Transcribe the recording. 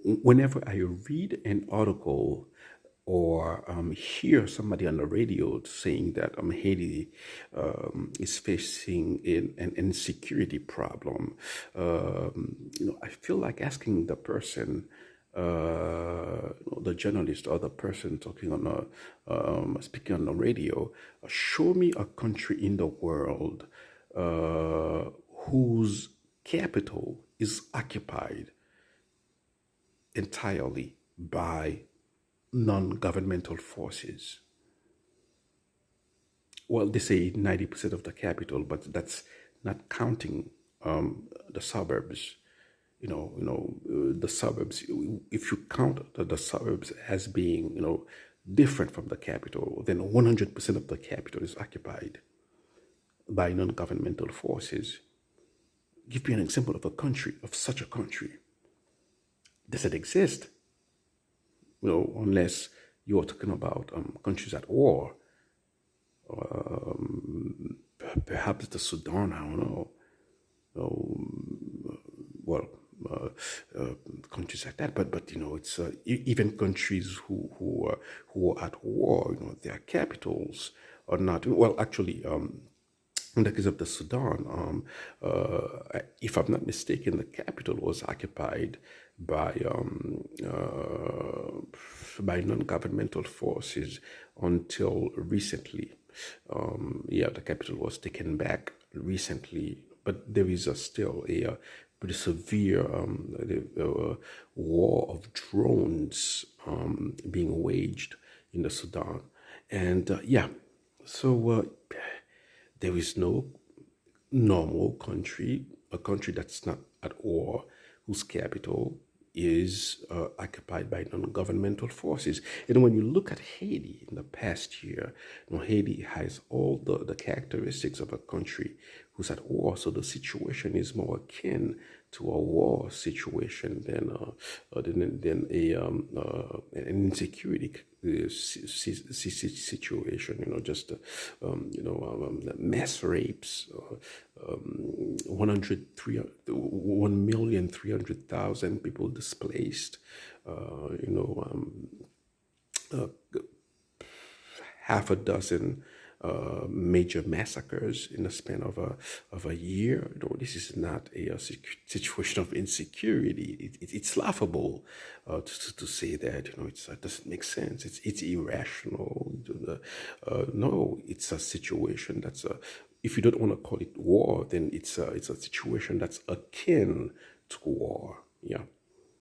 whenever I read an article or hear somebody on the radio saying that Haiti is facing an insecurity problem, I feel like asking the person, the journalist or the person talking on speaking on the radio, show me a country in the world whose capital is occupied entirely by non-governmental forces. Well, they say 90% of the capital, but that's not counting the suburbs. The suburbs. If you count the suburbs as being, different from the capital, then 100% of the capital is occupied by non-governmental forces. Give me an example of a country, of such a country. Does it exist? Unless you're talking about countries at war, perhaps the Sudan, I don't know, well, countries like that. But it's even countries who are at war. Their capitals are not. Well, actually, in the case of the Sudan, if I'm not mistaken, the capital was occupied by non-governmental forces until recently. The capital was taken back recently, but there is still a pretty severe war of drones being waged in the Sudan, and so there is no normal country, a country that's not at war, whose capital is occupied by non-governmental forces. And when you look at Haiti in the past year, Haiti has all the characteristics of a country who's at war. So the situation is more akin to a war situation than an insecurity situation. Just mass rapes, 1,300,000 people displaced, half a dozen major massacres in the span of a year. This is not a situation of insecurity. It's laughable to say that. It doesn't make sense. It's irrational. No, it's a situation that's if you don't want to call it war, then it's a situation that's akin to war. Yeah.